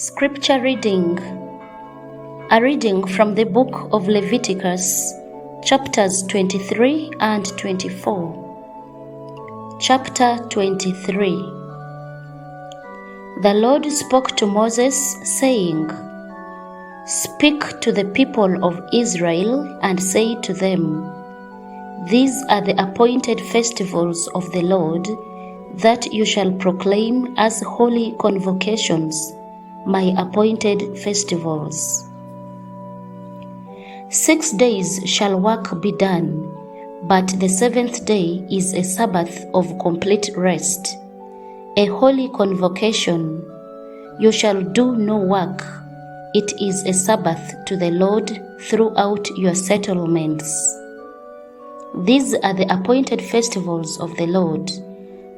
Scripture reading. A reading from the book of Leviticus, chapters 23 and 24. Chapter 23. The Lord spoke to Moses, saying, "Speak to the people of Israel and say to them, These are the appointed festivals of the Lord that you shall proclaim as holy convocations, my appointed festivals. 6 days shall work be done, but the seventh day is a Sabbath of complete rest, a holy convocation. You shall do no work. It is a Sabbath to the Lord throughout your settlements. These are the appointed festivals of the Lord,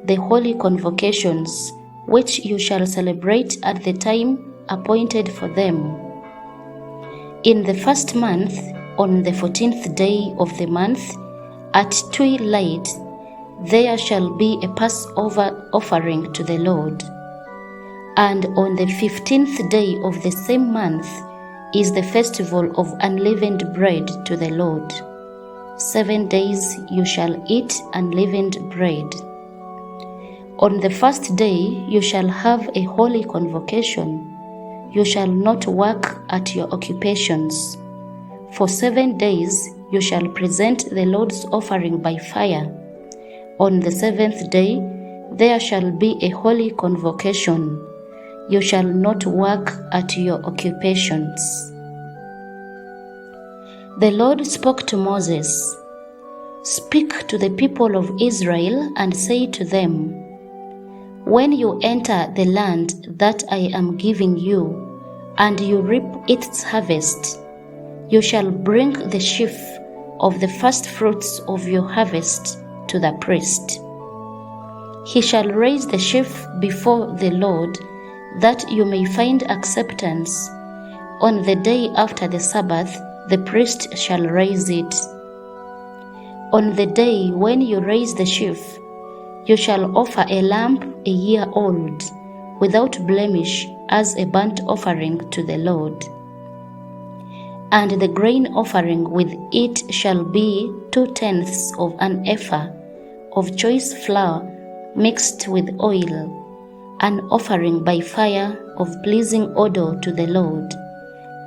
the holy convocations, which you shall celebrate at the time appointed for them. In the first month, on the 14th day of the month, at twilight, there shall be a Passover offering to the Lord. And on the 15th day of the same month is the festival of unleavened bread to the Lord. 7 days you shall eat unleavened bread. On the first day you shall have a holy convocation. You shall not work at your occupations. For 7 days you shall present the Lord's offering by fire. On the seventh day there shall be a holy convocation. You shall not work at your occupations. The Lord spoke to Moses, "Speak to the people of Israel and say to them, When you enter the land that I am giving you, and you reap its harvest, you shall bring the sheaf of the first fruits of your harvest to the priest. He shall raise the sheaf before the Lord, that you may find acceptance. On the day after the Sabbath, the priest shall raise it. On the day when you raise the sheaf, you shall offer a lamb a year old, without blemish, as a burnt offering to the Lord. And the grain offering with it shall be 2/10 of an ephah of choice flour mixed with oil, an offering by fire of pleasing odor to the Lord.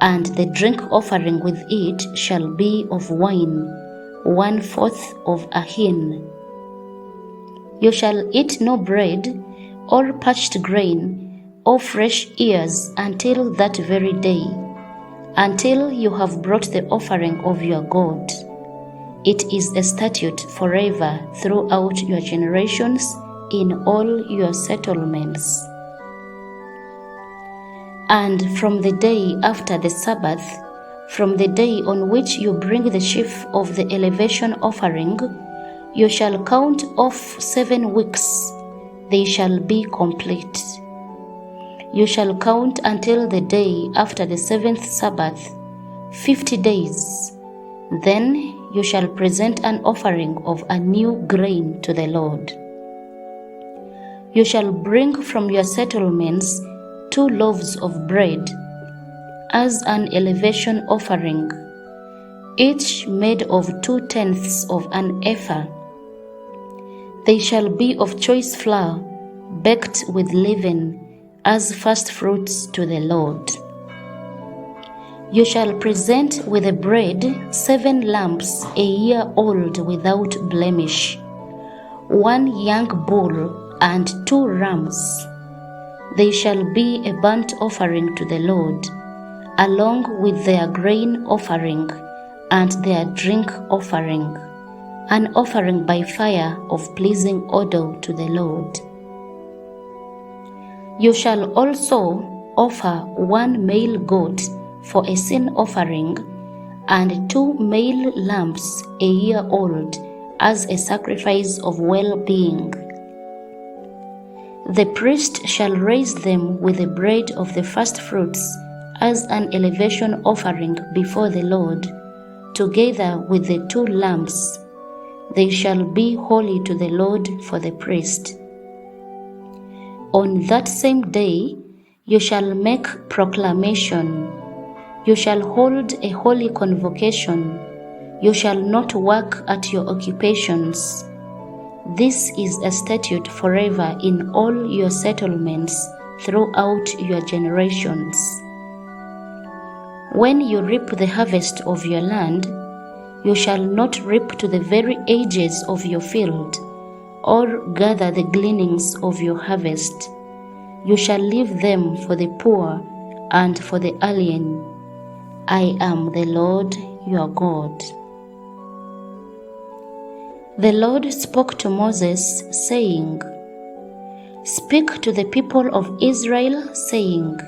And the drink offering with it shall be of wine, 1/4 of a hin. You shall eat no bread, or parched grain, or fresh ears until that very day, until you have brought the offering of your God. It is a statute forever throughout your generations in all your settlements. And from the day after the Sabbath, from the day on which you bring the sheaf of the elevation offering, you shall count off 7 weeks. They shall be complete. You shall count until the day after the 7th Sabbath, 50 days. Then you shall present an offering of a new grain to the Lord. You shall bring from your settlements 2 loaves of bread as an elevation offering, each made of 2/10 of an ephah. They shall be of choice flour, baked with leaven, as first fruits to the Lord. You shall present with the bread 7 lambs a year old without blemish, 1 young bull and 2 rams. They shall be a burnt offering to the Lord, along with their grain offering and their drink offering, an offering by fire of pleasing odor to the Lord. You shall also offer 1 male goat for a sin offering, and 2 male lambs a year old as a sacrifice of well-being. The priest shall raise them with the bread of the first fruits as an elevation offering before the Lord, together with the 2 lambs. They shall be holy to the Lord for the priest. On that same day You shall make proclamation. You shall hold a holy convocation. You shall not work at your occupations. This is a statute forever in all your settlements throughout your generations. When you reap the harvest of your land, you shall not reap to the very edges of your field, or gather the gleanings of your harvest. You shall leave them for the poor and for the alien. I am the Lord your God. The Lord spoke to Moses, saying, Speak to the people of Israel, saying,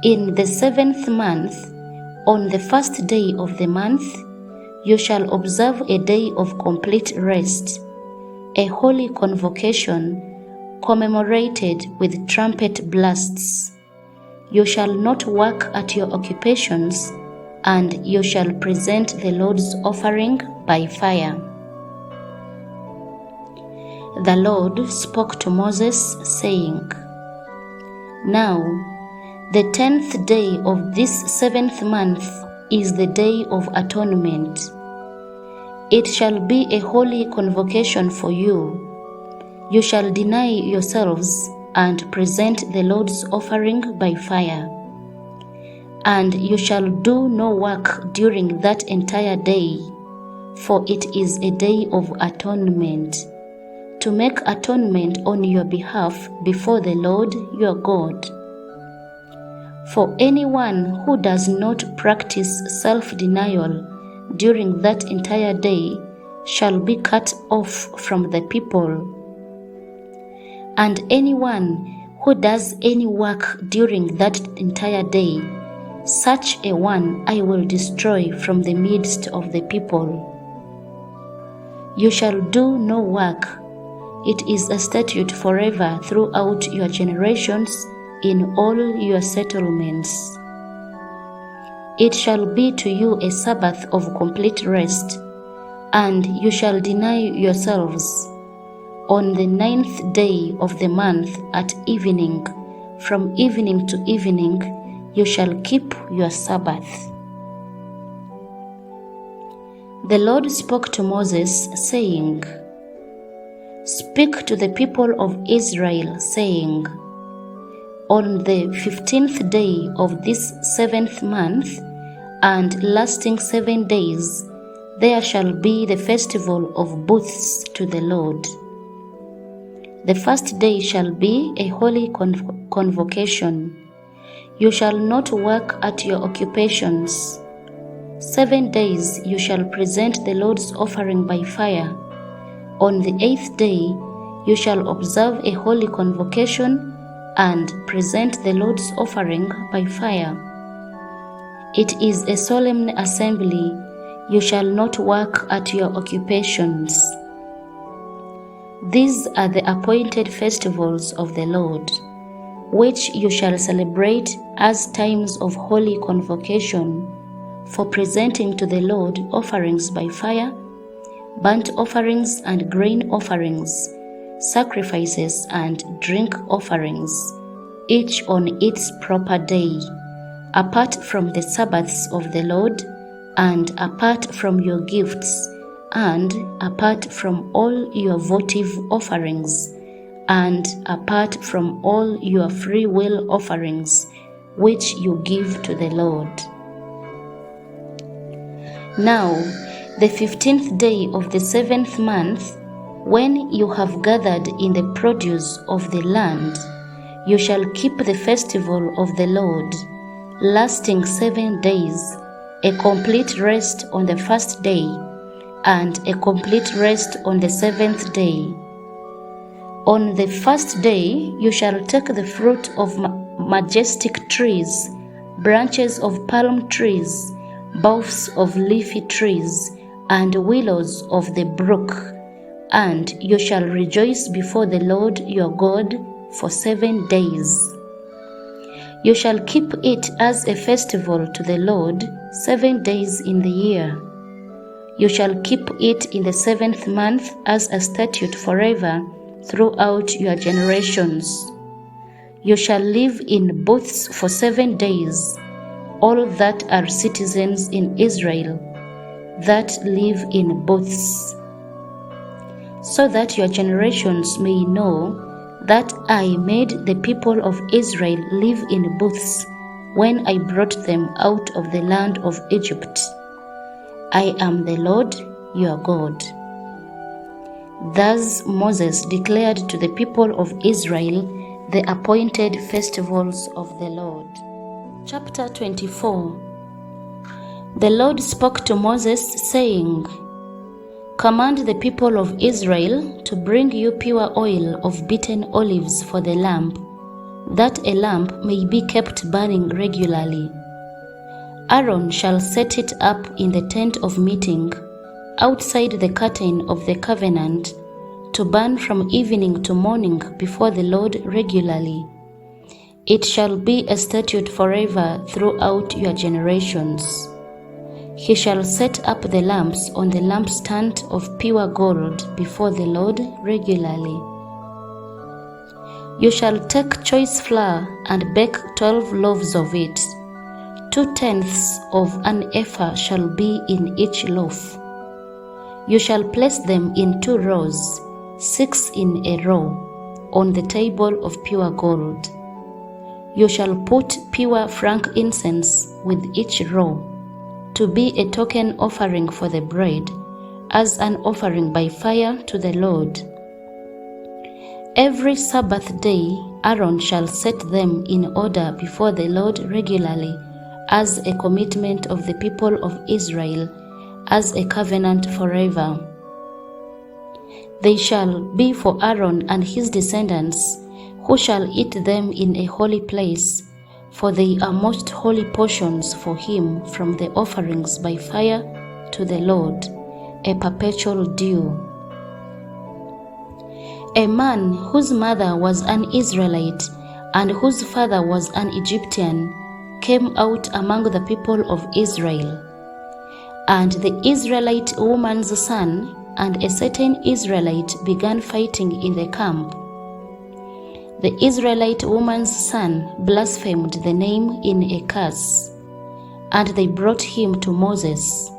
In the 7th month, on the first day of the month, you shall observe a day of complete rest, a holy convocation commemorated with trumpet blasts. You shall not work at your occupations, and you shall present the Lord's offering by fire. The Lord spoke to Moses, saying, Now, the 10th day of this 7th month is the day of atonement. It shall be a holy convocation for you. You shall deny yourselves and present the Lord's offering by fire. And you shall do no work during that entire day, for it is a day of atonement, to make atonement on your behalf before the Lord your God. For anyone who does not practice self-denial during that entire day shall be cut off from the people. And anyone who does any work during that entire day, such a one I will destroy from the midst of the people. You shall do no work. It is a statute forever throughout your generations in all your settlements. It shall be to you a Sabbath of complete rest, and you shall deny yourselves. On the 9th day of the month at evening, from evening to evening, you shall keep your Sabbath. The Lord spoke to Moses, saying, Speak to the people of Israel, saying, On the 15th day of this 7th month, and lasting 7 days, there shall be the festival of booths to the Lord. The first day shall be a holy convocation. You shall not work at your occupations. 7 days you shall present the Lord's offering by fire. On the 8th day you shall observe a holy convocation and present the Lord's offering by fire. It is a solemn assembly. You shall not work at your occupations. These are the appointed festivals of the Lord, which you shall celebrate as times of holy convocation, for presenting to the Lord offerings by fire, burnt offerings and grain offerings, sacrifices and drink offerings, each on its proper day, apart from the Sabbaths of the Lord, and apart from your gifts, and apart from all your votive offerings, and apart from all your free will offerings, which you give to the Lord. Now, the 15th day of the 7th month, when you have gathered in the produce of the land, you shall keep the festival of the Lord, lasting 7 days, a complete rest on the first day, and a complete rest on the 7th day. On the first day you shall take the fruit of majestic trees, branches of palm trees, boughs of leafy trees, and willows of the brook, and you shall rejoice before the Lord your God for 7 days. You shall keep it as a festival to the Lord 7 days in the year. You shall keep it in the 7th month as a statute forever throughout your generations. You shall live in booths for 7 days, all that are citizens in Israel, that live in booths, so that your generations may know that I made the people of Israel live in booths when I brought them out of the land of Egypt. I am the Lord your God. Thus Moses declared to the people of Israel the appointed festivals of the Lord. Chapter 24. The Lord spoke to Moses, saying, Command the people of Israel to bring you pure oil of beaten olives for the lamp, that a lamp may be kept burning regularly. Aaron shall set it up in the tent of meeting, outside the curtain of the covenant, to burn from evening to morning before the Lord regularly. It shall be a statute forever throughout your generations. He shall set up the lamps on the lampstand of pure gold before the Lord regularly. You shall take choice flour and bake 12 loaves of it. 2/10 of an ephah shall be in each loaf. You shall place them in 2 rows, 6 in a row, on the table of pure gold. You shall put pure frankincense with each row, to be a token offering for the bread, as an offering by fire to the Lord. Every Sabbath day Aaron shall set them in order before the Lord regularly, as a commitment of the people of Israel, as a covenant forever. They shall be for Aaron and his descendants, who shall eat them in a holy place, for they are most holy portions for him from the offerings by fire to the Lord, a perpetual due. A man whose mother was an Israelite and whose father was an Egyptian came out among the people of Israel. And the Israelite woman's son and a certain Israelite began fighting in the camp. The Israelite woman's son blasphemed the name in a curse, and they brought him to Moses.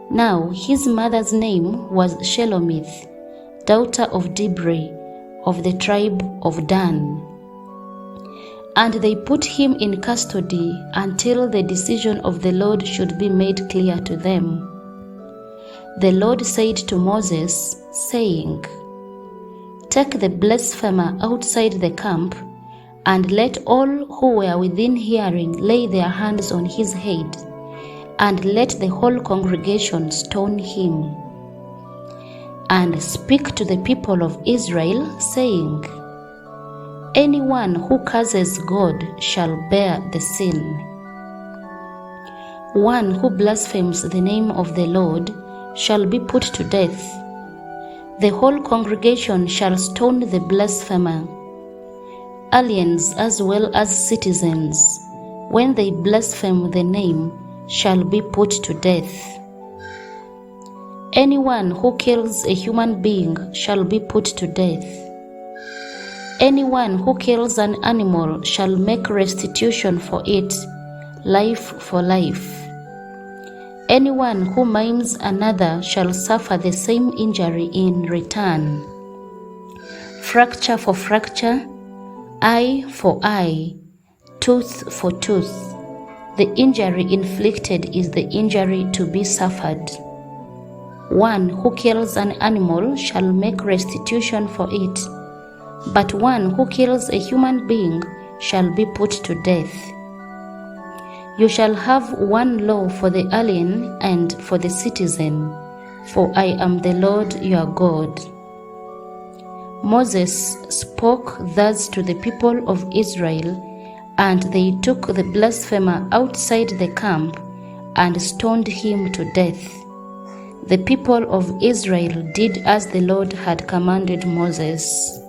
Now his mother's name was Shelomith, daughter of Dibri, of the tribe of Dan. And they put him in custody until the decision of the Lord should be made clear to them. The Lord said to Moses, saying, Take the blasphemer outside the camp, and let all who were within hearing lay their hands on his head, and let the whole congregation stone him. And speak to the people of Israel, saying, Anyone who curses God shall bear the sin. One who blasphemes the name of the Lord shall be put to death. The whole congregation shall stone the blasphemer. Aliens as well as citizens, when they blaspheme the name, shall be put to death. Anyone who kills a human being shall be put to death. Anyone who kills an animal shall make restitution for it, life for life. Anyone who maims another shall suffer the same injury in return. Fracture for fracture, eye for eye, tooth for tooth. The injury inflicted is the injury to be suffered. One who kills an animal shall make restitution for it, but one who kills a human being shall be put to death. You shall have one law for the alien and for the citizen, for I am the Lord your God. Moses spoke thus to the people of Israel, and they took the blasphemer outside the camp and stoned him to death. The people of Israel did as the Lord had commanded Moses.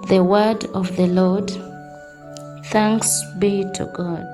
The word of the Lord. Thanks be to God.